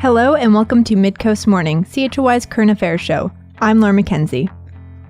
Hello and welcome to Midcoast Morning, CHOY's current affairs show. I'm Laura McKenzie.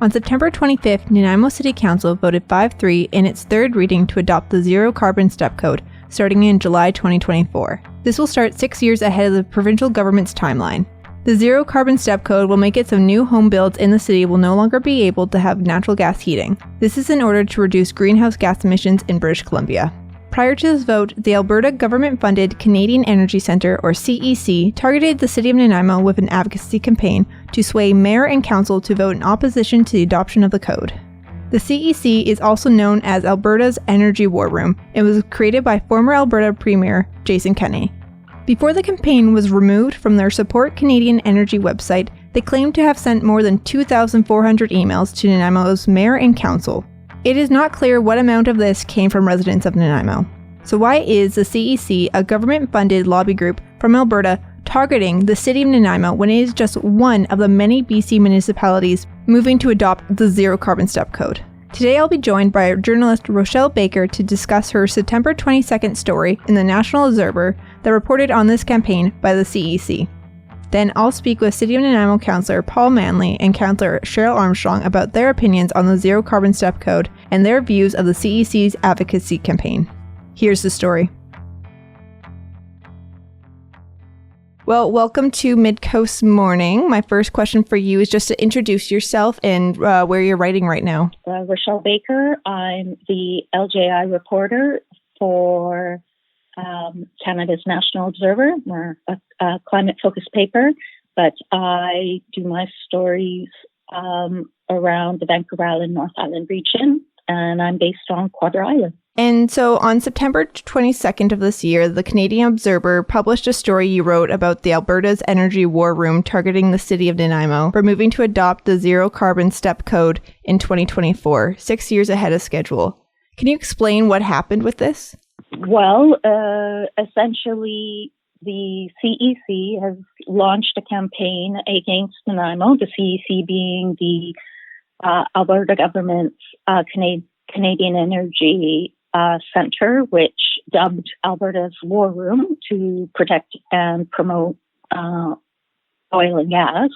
On September 25th, Nanaimo City Council voted 5-3 in its third reading to adopt the Zero Carbon Step Code, starting in July 2024. This will start 6 years ahead of the provincial government's timeline. The Zero Carbon Step Code will make it so new home builds in the city will no longer be able to have natural gas heating. This is in order to reduce greenhouse gas emissions in British Columbia. Prior to this vote, the Alberta government-funded Canadian Energy Centre, or CEC, targeted the City of Nanaimo with an advocacy campaign to sway mayor and council to vote in opposition to the adoption of the code. The CEC is also known as Alberta's Energy War Room and was created by former Alberta Premier Jason Kenney. Before the campaign was removed from their Support Canadian Energy website, they claimed to have sent more than 2,400 emails to Nanaimo's mayor and council. It is not clear what amount of this came from residents of Nanaimo. So why is the CEC, a government-funded lobby group from Alberta, targeting the City of Nanaimo when it is just one of the many BC municipalities moving to adopt the Zero Carbon Step Code? Today I'll be joined by journalist Rochelle Baker to discuss her September 22nd story in the National Observer that reported on this campaign by the CEC. Then I'll speak with City of Nanaimo Councillor Paul Manley and Counsellor Sheryl Armstrong about their opinions on the Zero Carbon Step Code and their views of the CEC's advocacy campaign. Here's the story. Well, welcome to Midcoast Morning. My first question for you is just to introduce yourself and where you're writing right now. Rochelle Baker. I'm the LJI reporter for Canada's National Observer. We're a climate-focused paper, but I do my stories around the Vancouver Island, North Island region, and I'm based on Quadra Island. And so on September 22nd of this year, the Canadian Observer published a story you wrote about the Alberta's Energy War Room targeting the City of Nanaimo for moving to adopt the Zero Carbon Step Code in 2024, 6 years ahead of schedule. Can you explain what happened with this? Well, essentially, the CEC has launched a campaign against Nanaimo, the CEC being the Alberta government's Canadian Energy Centre, which dubbed Alberta's War Room to protect and promote oil and gas.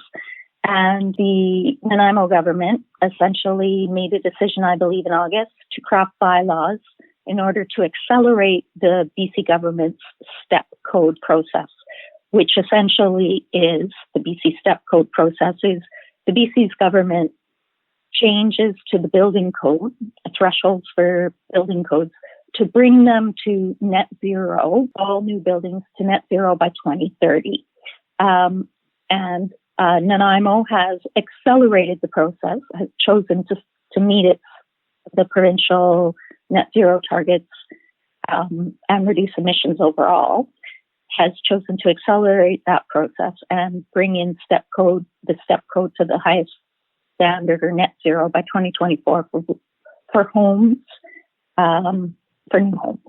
And the Nanaimo government essentially made a decision, I believe in August, to craft bylaws in order to accelerate the BC government's step code process, which essentially is the BC step code process is the BC's government changes to the building code, thresholds for building codes, to bring them to net zero, all new buildings to net zero by 2030. Nanaimo has accelerated the process, has chosen to meet the provincial net zero targets and reduce emissions overall, has chosen to accelerate that process and bring in the step code to the highest standard or net zero by 2024 for homes, for new homes.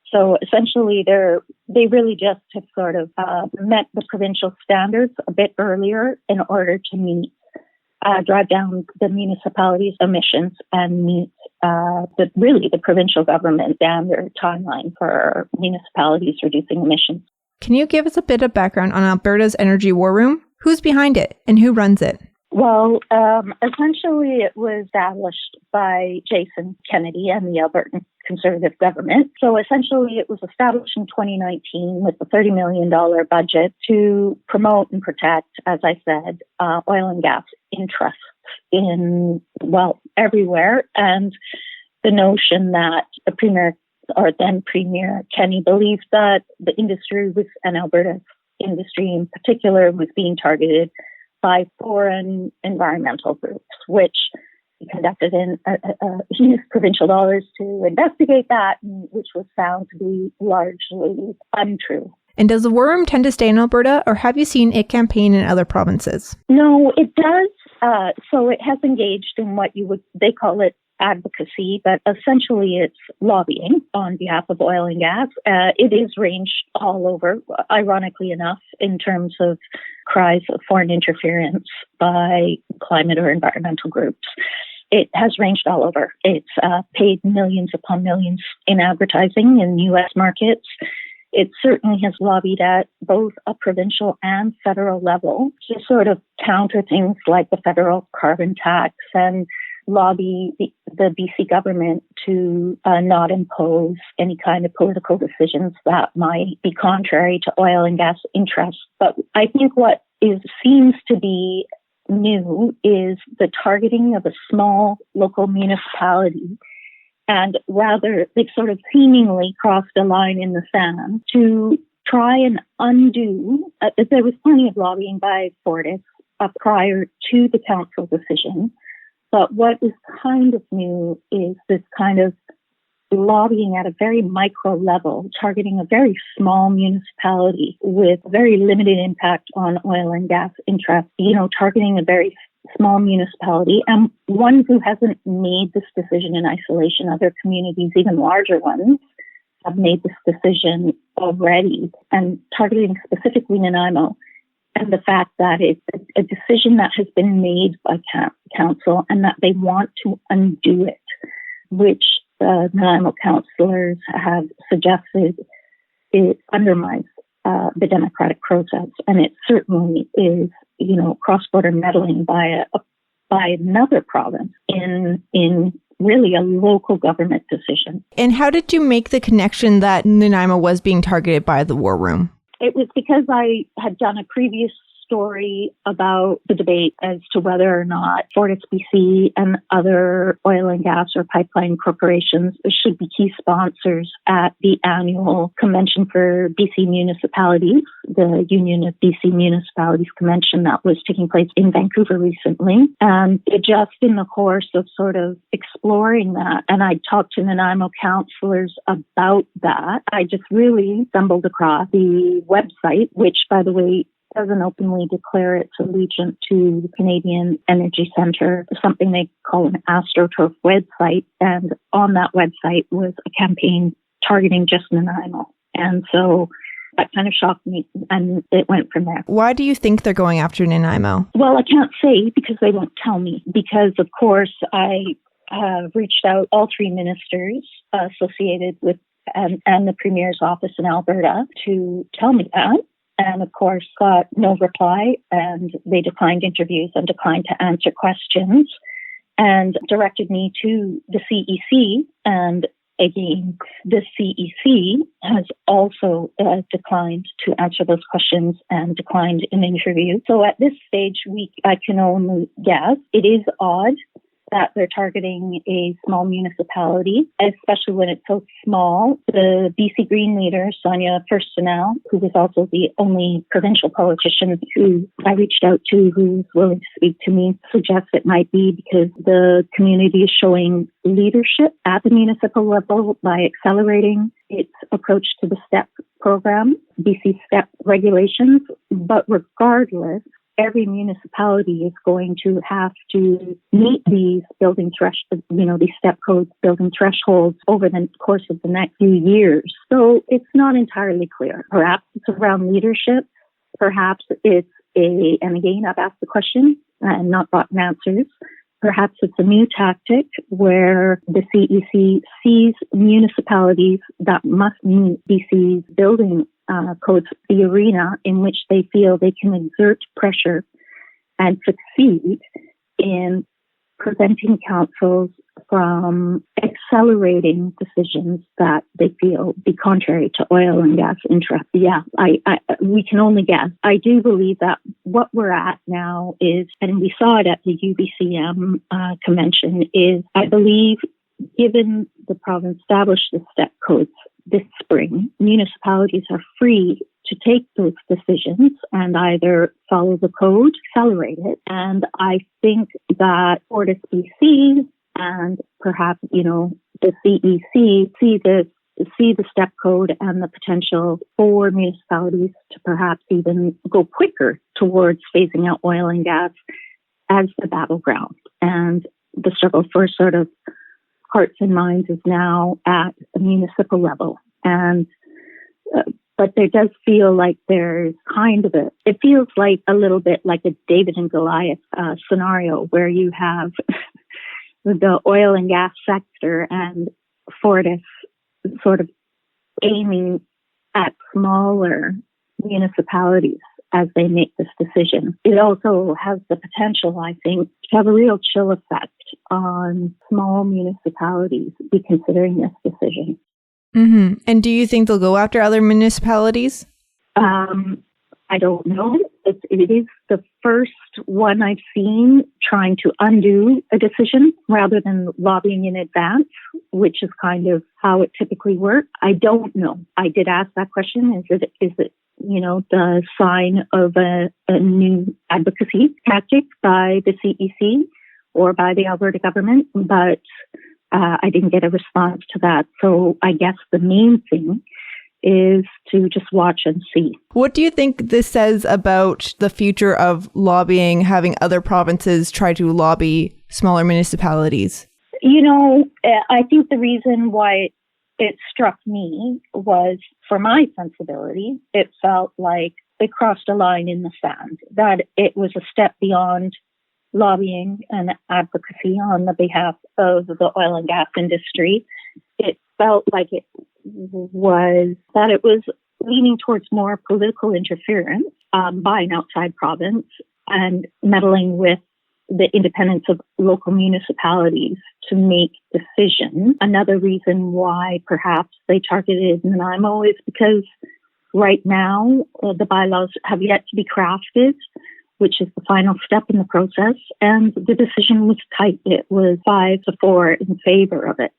So essentially, they really just have sort of met the provincial standards a bit earlier in order to drive down the municipalities' emissions and meet the provincial government standard timeline for municipalities reducing emissions. Can you give us a bit of background on Alberta's Energy War Room? Who's behind it and who runs it? Well, essentially it was established by Jason Kenney and the Albertan Conservative government. So essentially it was established in 2019 with a $30 million budget to promote and protect, as I said, oil and gas interests everywhere. And the notion that the Premier, or then Premier Kenney, believed that the industry and Alberta's industry in particular was being targeted by foreign environmental groups, which he conducted used provincial dollars to investigate that, which was found to be largely untrue. And does the War Room tend to stay in Alberta, or have you seen it campaign in other provinces? No, it does. So it has engaged in what they call it advocacy, but essentially it's lobbying on behalf of oil and gas. It is ranged all over, ironically enough, in terms of cries of foreign interference by climate or environmental groups. It has ranged all over. It's paid millions upon millions in advertising in U.S. markets. it certainly has lobbied at both a provincial and federal level to sort of counter things like the federal carbon tax and lobby the BC government to not impose any kind of political decisions that might be contrary to oil and gas interests. But I think what seems to be new is the targeting of a small local municipality. And rather, they've sort of seemingly crossed a line in the sand to try and undo. There was plenty of lobbying by Fortis prior to the council decision. But what is kind of new is this kind of lobbying at a very micro level, targeting a very small municipality with very limited impact on oil and gas interests, targeting a very small municipality and one who hasn't made this decision in isolation. Other communities, even larger ones, have made this decision already, and targeting specifically Nanaimo. And the fact that it's a decision that has been made by council and that they want to undo it, which Nanaimo councillors have suggested it undermines the democratic process. And it certainly is, cross-border meddling by another province in really a local government decision. And how did you make the connection that Nanaimo was being targeted by the war room? It was because I had done a previous story about the debate as to whether or not Fortis BC and other oil and gas or pipeline corporations should be key sponsors at the annual convention for BC municipalities, the Union of BC Municipalities convention that was taking place in Vancouver recently. And just in the course of sort of exploring that, and I talked to Nanaimo councillors about that, I just really stumbled across the website, which, by the way, doesn't openly declare its allegiance to the Canadian Energy Centre, something they call an AstroTurf website. And on that website was a campaign targeting just Nanaimo. And so that kind of shocked me, and it went from there. Why do you think they're going after Nanaimo? Well, I can't say because they won't tell me. Because, of course, I have reached out all three ministers associated with and the Premier's office in Alberta to tell me that. And of course, got no reply, and they declined interviews and declined to answer questions and directed me to the CEC. And again, the CEC has also declined to answer those questions and declined an interview. So at this stage, I can only guess. It is odd that they're targeting a small municipality, especially when it's so small. The BC Green leader, Sonia Furstenau, who was also the only provincial politician who I reached out to who was willing to speak to me, suggests it might be because the community is showing leadership at the municipal level by accelerating its approach to the STEP program, BC STEP regulations. But regardless, every municipality is going to have to meet these building these step code building thresholds over the course of the next few years. So it's not entirely clear. Perhaps it's around leadership. Perhaps it's and again, I've asked the question and not gotten answers. Perhaps it's a new tactic where the CEC sees municipalities that must meet BC's building codes, the arena in which they feel they can exert pressure and succeed in preventing councils from accelerating decisions that they feel be contrary to oil and gas interests. Yeah, we can only guess. I do believe that what we're at now is, and we saw it at the UBCM convention, is I believe given the province established the step codes this spring, municipalities are free to take those decisions and either follow the code, accelerate it. And I think that Fortis BC and perhaps, the CEC see the step code and the potential for municipalities to perhaps even go quicker towards phasing out oil and gas as the battleground. And the struggle for sort of hearts and minds is now at a municipal level. And but there does feel like there's kind of it feels like a little bit like a David and Goliath scenario where you have the oil and gas sector and Fortis sort of aiming at smaller municipalities as they make this decision. It also has the potential, I think, to have a real chill effect on small municipalities be considering this decision. Mm-hmm. And do you think they'll go after other municipalities? I don't know. It is the first one I've seen trying to undo a decision rather than lobbying in advance, which is kind of how it typically works. I don't know. I did ask that question. Is it the sign of a new advocacy tactic by the CEC or by the Alberta government? But I didn't get a response to that. So I guess the main thing is to just watch and see. What do you think this says about the future of lobbying, having other provinces try to lobby smaller municipalities? I think the reason why it struck me was, for my sensibility, it felt like they crossed a line in the sand, that it was a step beyond lobbying and advocacy on the behalf of the oil and gas industry. It felt like it was leaning towards more political interference by an outside province and meddling with the independence of local municipalities to make decisions. Another reason why perhaps they targeted Nanaimo is because right now the bylaws have yet to be crafted, which is the final step in the process, and the decision was tight. It was 5-4 in favor of it.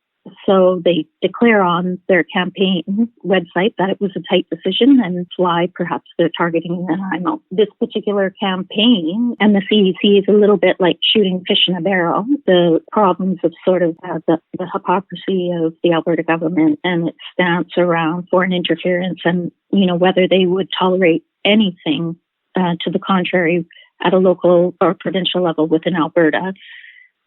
So they declare on their campaign website that it was a tight decision, and it's why perhaps they're targeting Nanaimo. This particular campaign and the CEC is a little bit like shooting fish in a barrel. The problems of sort of the hypocrisy of the Alberta government and its stance around foreign interference, and whether they would tolerate anything to the contrary at a local or provincial level within Alberta.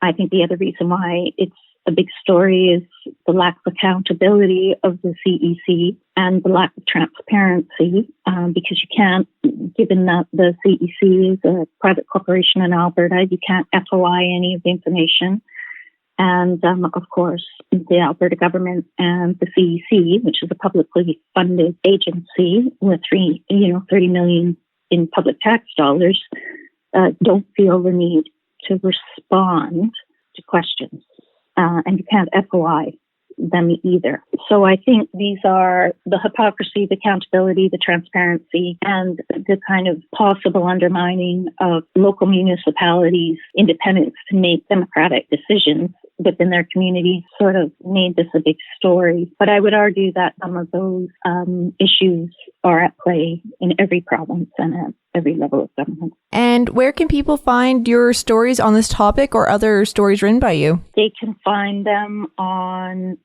I think the other reason why it's a big story is the lack of accountability of the CEC and the lack of transparency, because you can't, given that the CEC is a private corporation in Alberta, you can't FOI any of the information. And of course, the Alberta government and the CEC, which is a publicly funded agency with $30 million in public tax dollars, don't feel the need to respond to questions. And you can't FOI them either. So I think these are the hypocrisy, the accountability, the transparency, and the kind of possible undermining of local municipalities' independence to make democratic decisions within their communities sort of made this a big story. But I would argue that some of those issues are at play in every province and at every level of government. And where can people find your stories on this topic or other stories written by you? They can find them on,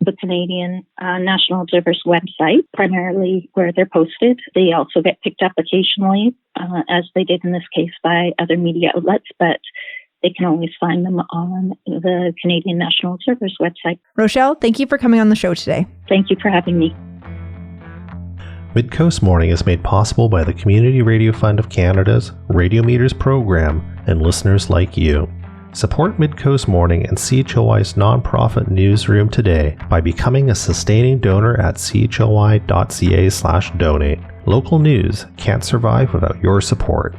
the Canadian National Observer's website, primarily where they're posted. They also get picked up occasionally, as they did in this case, by other media outlets, but they can always find them on the Canadian National Observer's website. Rochelle, thank you for coming on the show today. Thank you for having me. Midcoast Morning is made possible by the Community Radio Fund of Canada's Radio Meters program and listeners like you. Support Midcoast Morning and CHOI's nonprofit newsroom today by becoming a sustaining donor at choi.ca/donate. Local news can't survive without your support.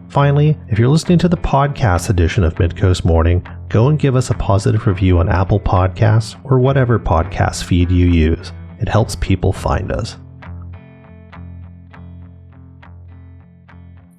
Finally, if you're listening to the podcast edition of Midcoast Morning, go and give us a positive review on Apple Podcasts or whatever podcast feed you use. It helps people find us.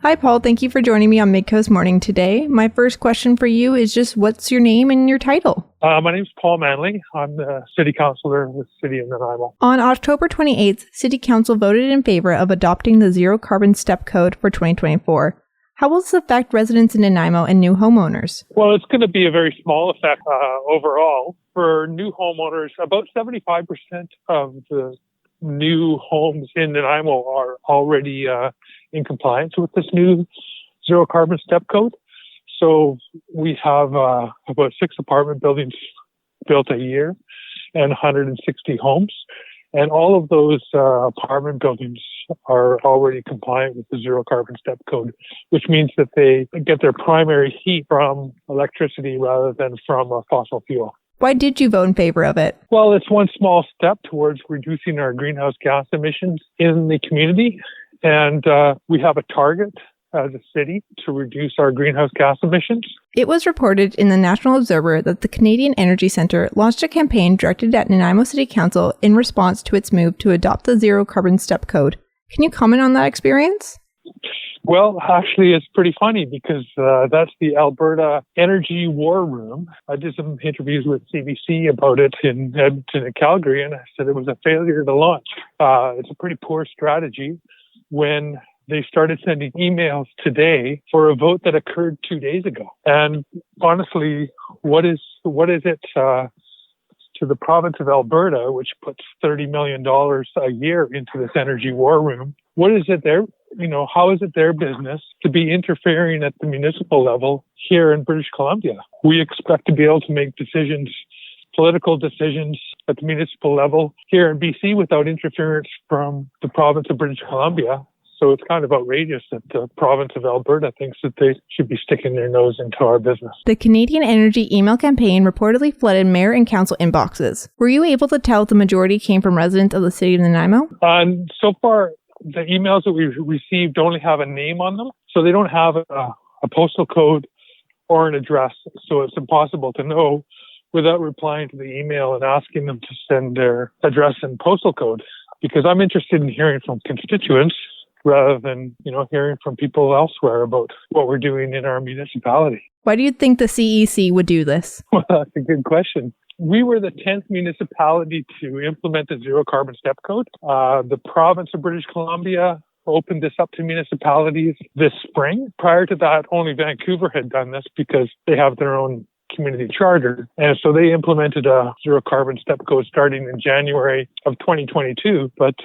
Hi, Paul. Thank you for joining me on Midcoast Morning today. My first question for you is just what's your name and your title? My name's Paul Manley. I'm the City Councillor with the City of Nanaimo. On October 28th, City Council voted in favor of adopting the Zero Carbon Step Code for 2024. How will this affect residents in Nanaimo and new homeowners? Well, it's going to be a very small effect overall. For new homeowners, about 75% of the new homes in Nanaimo are already in compliance with this new Zero Carbon Step Code. So we have about 6 apartment buildings built a year and 160 homes. And all of those apartment buildings are already compliant with the Zero Carbon Step Code, which means that they get their primary heat from electricity rather than from a fossil fuel. Why did you vote in favor of it? Well, it's one small step towards reducing our greenhouse gas emissions in the community. And we have a target as a city to reduce our greenhouse gas emissions. It was reported in the National Observer that the Canadian Energy Centre launched a campaign directed at Nanaimo City Council in response to its move to adopt the Zero Carbon Step Code. Can you comment on that experience? Well, actually, it's pretty funny because that's the Alberta Energy War Room. I did some interviews with CBC about it in Edmonton and Calgary, and I said it was a failure to launch. It's a pretty poor strategy when they started sending emails today for a vote that occurred 2 days ago. And honestly, what is it to the province of Alberta, which puts $30 million a year into this energy war room? What is it there? How is it their business to be interfering at the municipal level here in British Columbia? We expect to be able to make decisions, political decisions at the municipal level here in BC without interference from the province of British Columbia. So it's kind of outrageous that the province of Alberta thinks that they should be sticking their nose into our business. The Canadian Energy email campaign reportedly flooded mayor and council inboxes. Were you able to tell if the majority came from residents of the city of Nanaimo? So far, the emails that we've received only have a name on them. So they don't have a postal code or an address. So it's impossible to know without replying to the email and asking them to send their address and postal code. Because I'm interested in hearing from constituents rather than, hearing from people elsewhere about what we're doing in our municipality. Why do you think the CEC would do this? Well, that's a good question. We were the 10th municipality to implement the Zero Carbon Step Code. The province of British Columbia opened this up to municipalities this spring. Prior to that, only Vancouver had done this because they have their own community charter. And so they implemented a Zero Carbon Step Code starting in January of 2022. But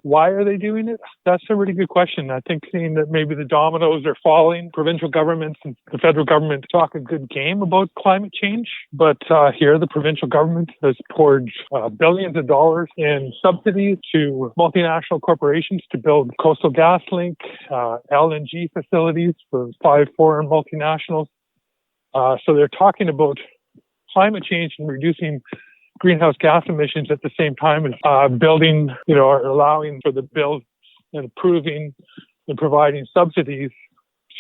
why are they doing it? That's a really good question. I think seeing that maybe the dominoes are falling, provincial governments and the federal government talk a good game about climate change. But here, the provincial government has poured billions of dollars in subsidies to multinational corporations to build Coastal GasLink, LNG facilities for 5 foreign multinationals. So they're talking about climate change and reducing greenhouse gas emissions at the same time as building, or allowing for the build and approving and providing subsidies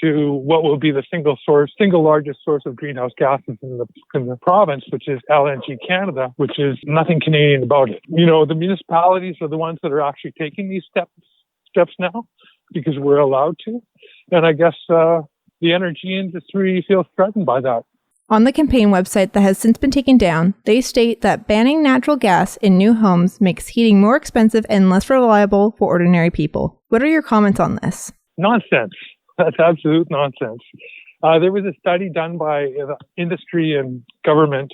to what will be the single largest source of greenhouse gases in the province, which is LNG Canada, which is nothing Canadian about it. The municipalities are the ones that are actually taking these steps now because we're allowed to. And I guess the energy industry feels threatened by that. On the campaign website that has since been taken down, they state that banning natural gas in new homes makes heating more expensive and less reliable for ordinary people. What are your comments on this? Nonsense. That's absolute nonsense. There was a study done by industry and government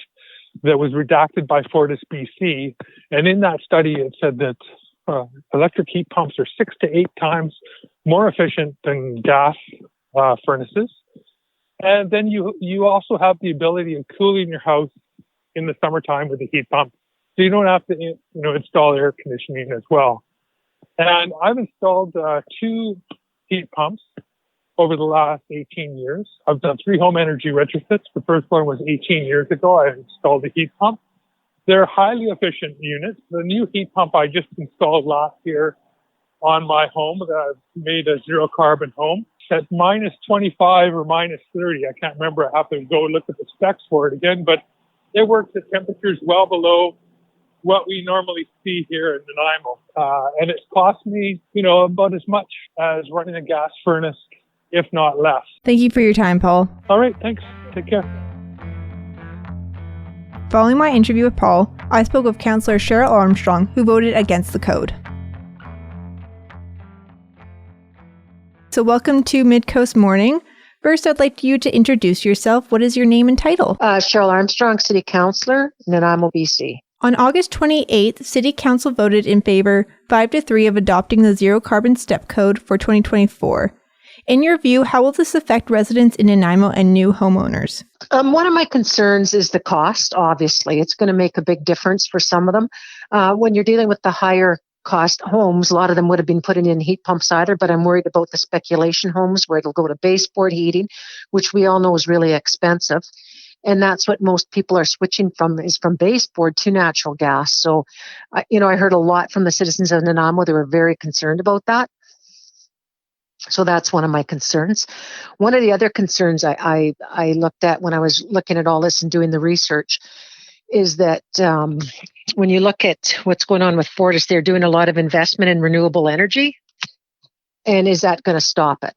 that was redacted by Fortis BC. And in that study, it said that electric heat pumps are 6 to 8 times more efficient than gas furnaces. And then you also have the ability of cooling your house in the summertime with a heat pump. So you don't have to install air conditioning as well. And I've installed 2 heat pumps over the last 18 years. I've done 3 home energy retrofits. The first one was 18 years ago. I installed a heat pump. They're highly efficient units. The new heat pump I just installed last year on my home that I've made a zero carbon home at minus 25 or minus 30. I can't remember. I have to go look at the specs for it again, but it works at temperatures well below what we normally see here in Nanaimo. And it's cost me, about as much as running a gas furnace, if not less. Thank you for your time, Paul. All right. Thanks. Take care. Following my interview with Paul, I spoke with Counsellor Sheryl Armstrong, who voted against the code. So welcome to Mid-Coast Morning. First, I'd like you to introduce yourself. What is your name and title? Sheryl Armstrong, City Councillor, Nanaimo, BC. On August 28th, City Council voted in favor 5-3 of adopting the Zero Carbon Step Code for 2024. In your view, how will this affect residents in Nanaimo and new homeowners? One of my concerns is the cost, obviously. It's going to make a big difference for some of them. When you're dealing with the higher cost homes, a lot of them would have been putting in heat pumps either, but I'm worried about the speculation homes where it'll go to baseboard heating, which we all know is really expensive. And that's what most people are switching from, is from baseboard to natural gas. So, I heard a lot from the citizens of Nanaimo. They were very concerned about that. So that's one of my concerns. One of the other concerns I looked at when I was looking at all this and doing the research is that when you look at what's going on with Fortis, they're doing a lot of investment in renewable energy. And is that going to stop it?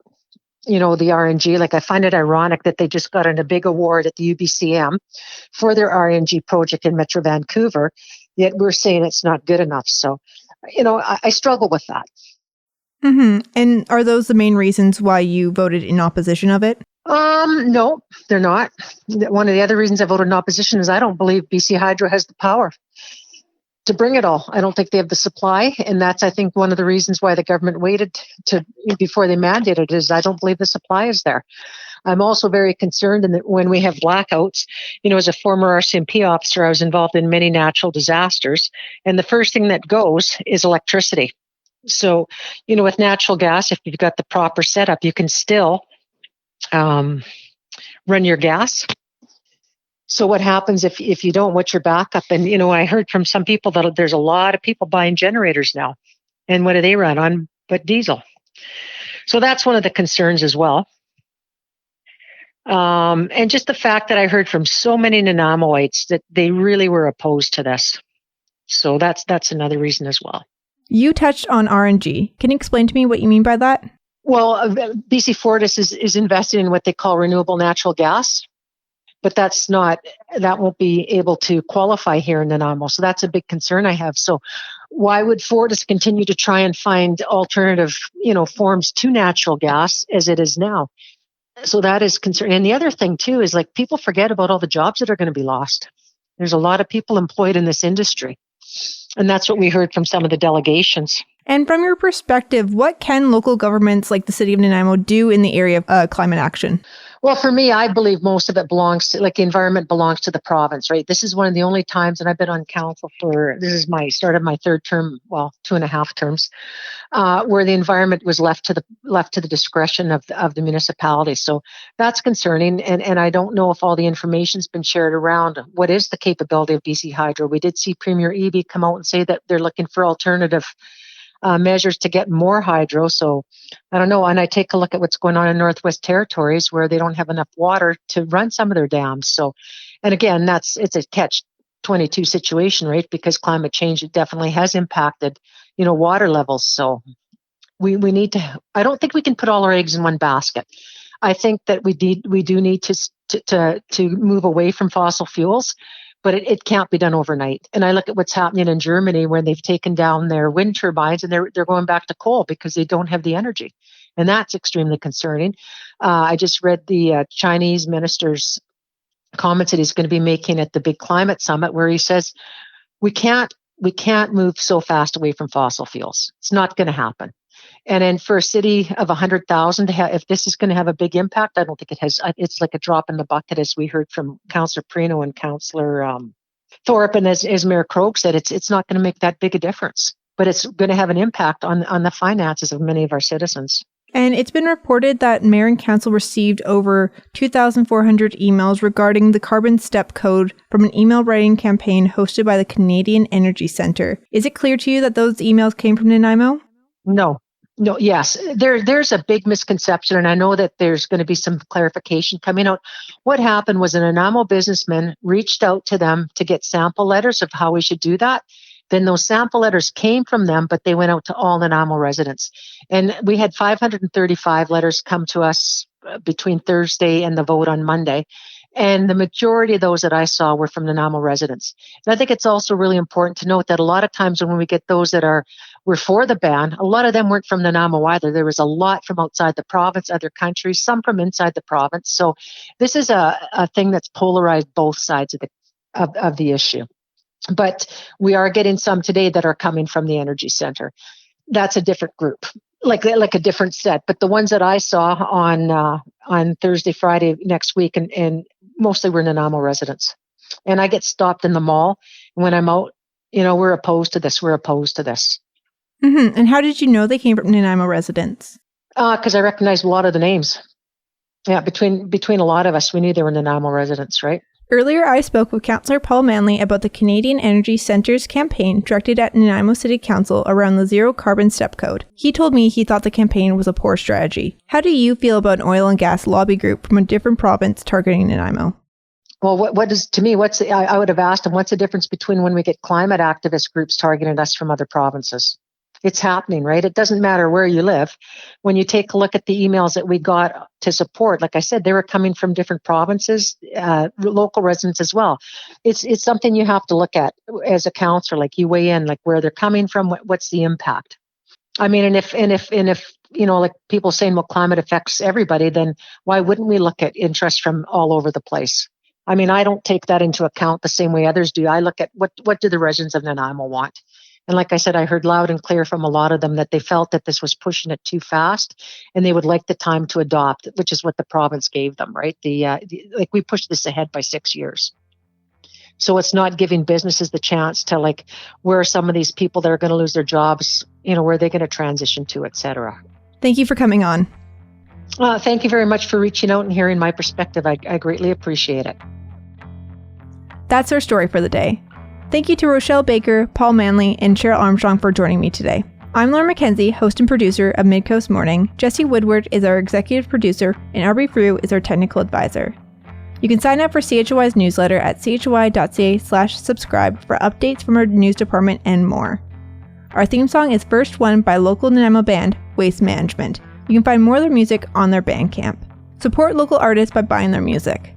The RNG, like, I find it ironic that they just got a big award at the UBCM for their RNG project in Metro Vancouver, yet we're saying it's not good enough. So, I struggle with that. Mm-hmm. And are those the main reasons why you voted in opposition of it? No, they're not. One of the other reasons I voted in opposition is I don't believe BC Hydro has the power to bring it all. I don't think they have the supply, and that's, I think, one of the reasons why the government waited before they mandated it, is I don't believe the supply is there. I'm also very concerned in that when we have blackouts, as a former RCMP officer, I was involved in many natural disasters, and the first thing that goes is electricity. So, with natural gas, if you've got the proper setup, you can still run your gas. So what happens if you don't? What's your backup? And, I heard from some people that there's a lot of people buying generators now. And what do they run on but diesel? So that's one of the concerns as well. And just the fact that I heard from so many Nanaimoites that they really were opposed to this. So that's another reason as well. You touched on RNG. Can you explain to me what you mean by that? Well, BC Fortis is investing in what they call renewable natural gas, but that won't be able to qualify here in Nanaimo. So that's a big concern I have. So why would Fortis continue to try and find alternative, forms to natural gas as it is now? So that is concern. And the other thing too is, like, people forget about all the jobs that are going to be lost. There's a lot of people employed in this industry. And that's what we heard from some of the delegations. And from your perspective, what can local governments like the City of Nanaimo do in the area of climate action? Well, for me, I believe most of it belongs to, the environment belongs to the province, right? This is one of the only times, and I've been on council this is my start of my third term, 2.5 terms, where the environment was left to the discretion of the municipality. So that's concerning, and I don't know if all the information's been shared around what is the capability of BC Hydro. We did see Premier Eby come out and say that they're looking for alternative measures to get more hydro. So I don't know. And I take a look at what's going on in Northwest Territories, where they don't have enough water to run some of their dams. So, and again, it's a catch-22 situation, right? Because climate change, it definitely has impacted, water levels. So we need to, I don't think we can put all our eggs in one basket. I think that we do need to move away from fossil fuels, but it can't be done overnight. And I look at what's happening in Germany, where they've taken down their wind turbines and they're going back to coal because they don't have the energy. And that's extremely concerning. I just read the Chinese minister's comments that he's going to be making at the big climate summit, where he says, we can't move so fast away from fossil fuels. It's not going to happen. And then for a city of 100,000, if this is going to have a big impact, I don't think it has. It's like a drop in the bucket, as we heard from Councillor Perino and Councillor Thorpe, and as Mayor Krogh said, it's not going to make that big a difference, but it's going to have an impact on the finances of many of our citizens. And it's been reported that Mayor and Council received over 2,400 emails regarding the carbon step code from an email writing campaign hosted by the Canadian Energy Centre. Is it clear to you that those emails came from Nanaimo? No, yes. There's a big misconception, and I know that there's going to be some clarification coming out. What happened was a Nanaimo businessman reached out to them to get sample letters of how we should do that. Then those sample letters came from them, but they went out to all Nanaimo residents. And we had 535 letters come to us between Thursday and the vote on Monday. And the majority of those that I saw were from Nanaimo residents. And I think it's also really important to note that a lot of times when we get those that were for the ban, a lot of them weren't from Nanaimo either. There was a lot from outside the province, other countries, some from inside the province. So this is a thing that's polarized both sides of the issue. But we are getting some today that are coming from the Energy Centre. That's a different group, like a different set. But the ones that I saw on Thursday, Friday next week, and mostly were Nanaimo residents. And I get stopped in the mall when I'm out. We're opposed to this. We're opposed to this. Mm-hmm. And how did you know they came from Nanaimo residents? Because I recognized a lot of the names. Yeah, between a lot of us, we knew they were Nanaimo residents, right? Earlier, I spoke with Counsellor Paul Manley about the Canadian Energy Centre's campaign directed at Nanaimo City Council around the Zero Carbon Step Code. He told me he thought the campaign was a poor strategy. How do you feel about an oil and gas lobby group from a different province targeting Nanaimo? Well, I would have asked him, what's the difference between when we get climate activist groups targeting us from other provinces? It's happening, right? It doesn't matter where you live. When you take a look at the emails that we got to support, like I said, they were coming from different provinces, local residents as well. It's something you have to look at as a councillor, like you weigh in, like where they're coming from, what's the impact? I mean, and if like people saying, well, climate affects everybody, then why wouldn't we look at interest from all over the place? I mean, I don't take that into account the same way others do. I look at what do the residents of Nanaimo want? And like I said, I heard loud and clear from a lot of them that they felt that this was pushing it too fast and they would like the time to adopt, which is what the province gave them, right? Like we pushed this ahead by 6 years. So it's not giving businesses the chance to like, where are some of these people that are going to lose their jobs, where are they going to transition to, et cetera. Thank you for coming on. Thank you very much for reaching out and hearing my perspective. I greatly appreciate it. That's our story for the day. Thank you to Rochelle Baker, Paul Manley, and Sheryl Armstrong for joining me today. I'm Lauren McKenzie, host and producer of Midcoast Morning. Jesse Woodward is our executive producer, and Aubrey Frew is our technical advisor. You can sign up for CHOY's newsletter at choi.ca/subscribe for updates from our news department and more. Our theme song is First One by local Nanaimo band, Waste Management. You can find more of their music on their Bandcamp. Support local artists by buying their music.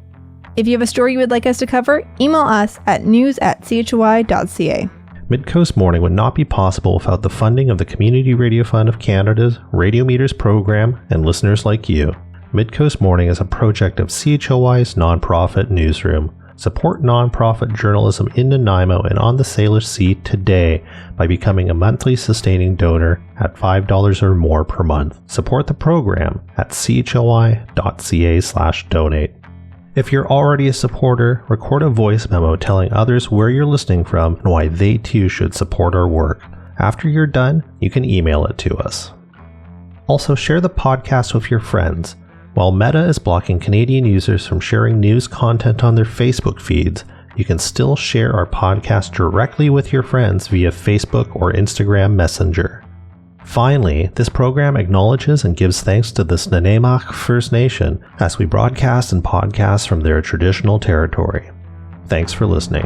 If you have a story you would like us to cover, email us at news@choy.ca. Midcoast Morning would not be possible without the funding of the Community Radio Fund of Canada's Radio Meters program and listeners like you. Midcoast Morning is a project of CHOY's nonprofit newsroom. Support nonprofit journalism in Nanaimo and on the Salish Sea today by becoming a monthly sustaining donor at $5 or more per month. Support the program at choi.ca/donate. If you're already a supporter, record a voice memo telling others where you're listening from and why they too should support our work. After you're done, you can email it to us. Also, share the podcast with your friends. While Meta is blocking Canadian users from sharing news content on their Facebook feeds, you can still share our podcast directly with your friends via Facebook or Instagram Messenger. Finally, this program acknowledges and gives thanks to the Nanaimo First Nation as we broadcast and podcast from their traditional territory. Thanks for listening.